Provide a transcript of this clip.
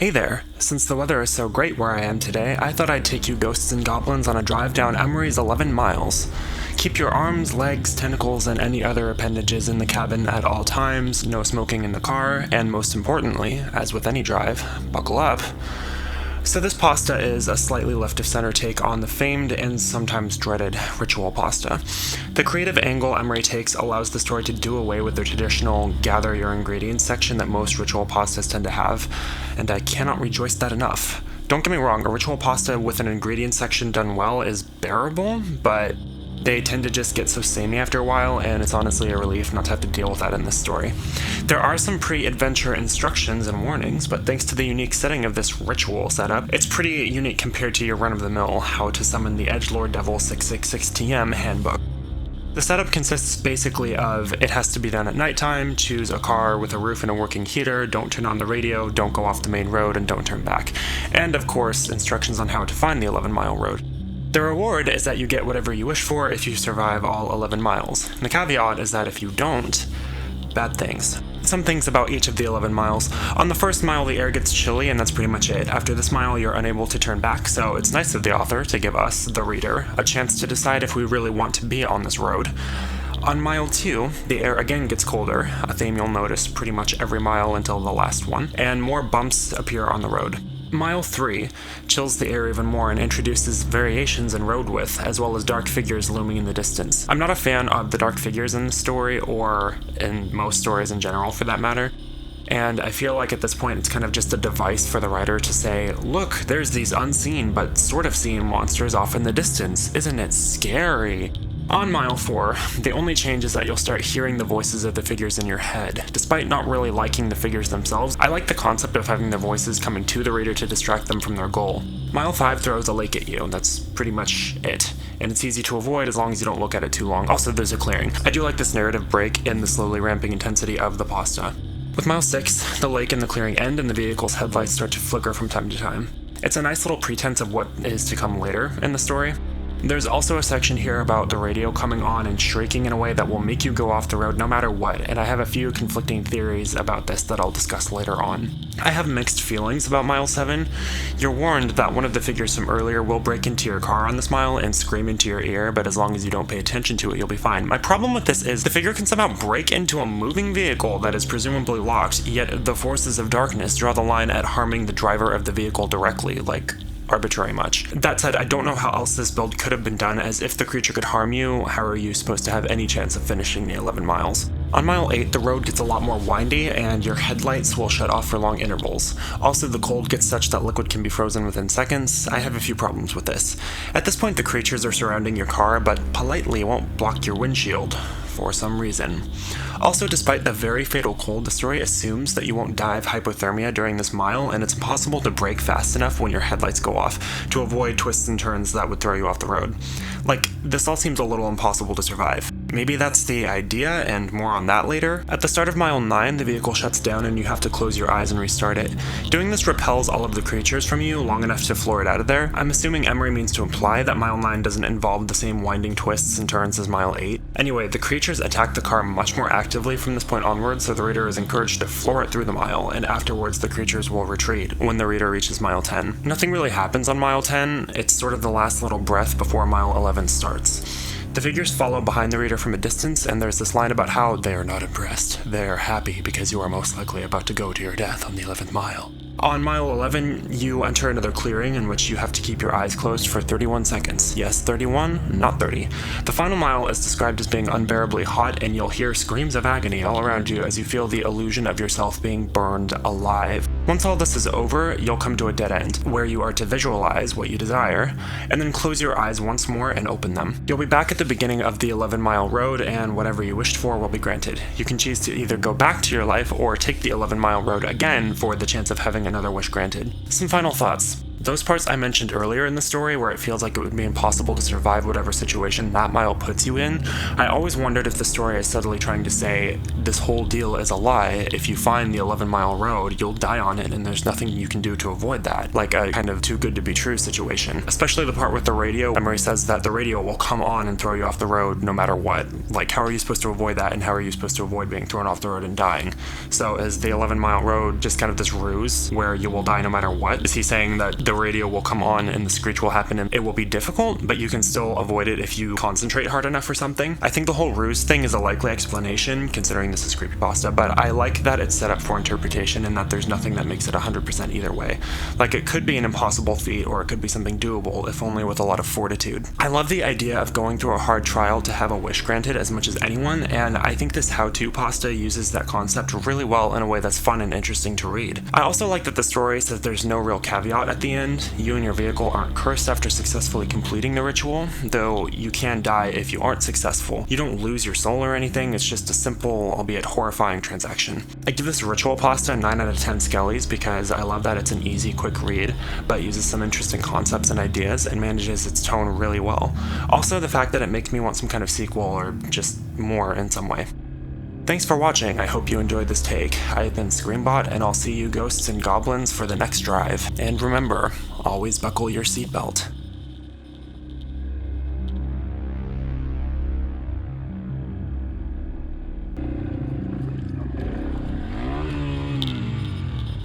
Hey there! Since the weather is so great where I am today, I thought I'd take you ghosts and goblins on a drive down Emery's 11 miles. Keep your arms, legs, tentacles, and any other appendages in the cabin at all times, no smoking in the car, and most importantly, as with any drive, buckle up. So this pasta is a slightly left-of-center take on the famed and sometimes dreaded ritual pasta. The creative angle Emery takes allows the story to do away with the traditional gather your ingredients section that most ritual pastas tend to have, and I cannot rejoice that enough. Don't get me wrong, a ritual pasta with an ingredient section done well is bearable, but they tend to just get so samey after a while, and it's honestly a relief not to have to deal with that in this story. There are some pre-adventure instructions and warnings, but thanks to the unique setting of this ritual setup, it's pretty unique compared to your run-of-the-mill How to Summon the Edgelord Devil 666 TM handbook. The setup consists basically of it has to be done at nighttime, choose a car with a roof and a working heater, don't turn on the radio, don't go off the main road, and don't turn back. And of course, instructions on how to find the 11-mile road. The reward is that you get whatever you wish for if you survive all 11 miles. And the caveat is that if you don't, bad things. Some things about each of the 11 miles. On the first mile, the air gets chilly, and that's pretty much it. After this mile, you're unable to turn back, so it's nice of the author to give us, the reader, a chance to decide if we really want to be on this road. On mile 2, the air again gets colder, a theme you'll notice pretty much every mile until the last one, and more bumps appear on the road. Mile 3 chills the air even more and introduces variations in road width, as well as dark figures looming in the distance. I'm not a fan of the dark figures in the story, or in most stories in general for that matter, and I feel like at this point it's kind of just a device for the writer to say, look, there's these unseen but sort of seen monsters off in the distance, isn't it scary? On mile 4, the only change is that you'll start hearing the voices of the figures in your head. Despite not really liking the figures themselves, I like the concept of having their voices coming to the reader to distract them from their goal. Mile 5 throws a lake at you, and that's pretty much it. And it's easy to avoid as long as you don't look at it too long. Also, there's a clearing. I do like this narrative break in the slowly ramping intensity of the pasta. With mile 6, the lake and the clearing end and the vehicle's headlights start to flicker from time to time. It's a nice little pretense of what is to come later in the story. There's also a section here about the radio coming on and shrieking in a way that will make you go off the road no matter what, and I have a few conflicting theories about this that I'll discuss later on. I have mixed feelings about mile 7. You're warned that one of the figures from earlier will break into your car on this mile and scream into your ear, but as long as you don't pay attention to it, you'll be fine. My problem with this is the figure can somehow break into a moving vehicle that is presumably locked, yet the forces of darkness draw the line at harming the driver of the vehicle directly, like arbitrary much. That said, I don't know how else this build could have been done, as if the creature could harm you, how are you supposed to have any chance of finishing the 11 miles? On mile 8, the road gets a lot more windy, and your headlights will shut off for long intervals. Also, the cold gets such that liquid can be frozen within seconds. I have a few problems with this. At this point, the creatures are surrounding your car, but politely won't block your windshield, for some reason. Also, despite the very fatal cold, the story assumes that you won't die of hypothermia during this mile, and it's impossible to brake fast enough when your headlights go off to avoid twists and turns that would throw you off the road. Like, this all seems a little impossible to survive. Maybe that's the idea, and more on that later. At the start of mile 9, the vehicle shuts down and you have to close your eyes and restart it. Doing this repels all of the creatures from you long enough to floor it out of there. I'm assuming Emery means to imply that mile 9 doesn't involve the same winding twists and turns as mile 8. Anyway, the creatures attack the car much more actively from this point onward, so the reader is encouraged to floor it through the mile, and afterwards the creatures will retreat when the reader reaches mile 10. Nothing really happens on mile 10, it's sort of the last little breath before mile 11 starts. The figures follow behind the reader from a distance, and there's this line about how they are not impressed. They are happy because you are most likely about to go to your death on the 11th mile. On mile 11, you enter another clearing in which you have to keep your eyes closed for 31 seconds. Yes, 31, not 30. The final mile is described as being unbearably hot, and you'll hear screams of agony all around you as you feel the illusion of yourself being burned alive. Once all this is over, you'll come to a dead end, where you are to visualize what you desire, and then close your eyes once more and open them. You'll be back at the beginning of the 11-mile road, and whatever you wished for will be granted. You can choose to either go back to your life or take the 11-mile road again for the chance of having another wish granted. Some final thoughts. Those parts I mentioned earlier in the story where it feels like it would be impossible to survive whatever situation that mile puts you in, I always wondered if the story is subtly trying to say this whole deal is a lie. If you find the 11-mile road, you'll die on it and there's nothing you can do to avoid that, like a kind of too good to be true situation. Especially the part with the radio. Emery says that the radio will come on and throw you off the road no matter what. Like, how are you supposed to avoid that, and how are you supposed to avoid being thrown off the road and dying? So is the 11-mile road just kind of this ruse where you will die no matter what? Is he saying that the radio will come on and the screech will happen and it will be difficult, but you can still avoid it if you concentrate hard enough or something? I think the whole ruse thing is a likely explanation, considering this is creepypasta, but I like that it's set up for interpretation and that there's nothing that makes it 100% either way. Like, it could be an impossible feat or it could be something doable, if only with a lot of fortitude. I love the idea of going through a hard trial to have a wish granted as much as anyone, and I think this how-to pasta uses that concept really well in a way that's fun and interesting to read. I also like that the story says there's no real caveat at the end. You and your vehicle aren't cursed after successfully completing the ritual, though you can die if you aren't successful. You don't lose your soul or anything, it's just a simple, albeit horrifying transaction. I give this ritual pasta 9 out of 10 skellies because I love that it's an easy, quick read, but uses some interesting concepts and ideas and manages its tone really well. Also, the fact that it makes me want some kind of sequel or just more in some way. Thanks for watching, I hope you enjoyed this take. I've been Screambot, and I'll see you ghosts and goblins for the next drive. And remember, always buckle your seatbelt.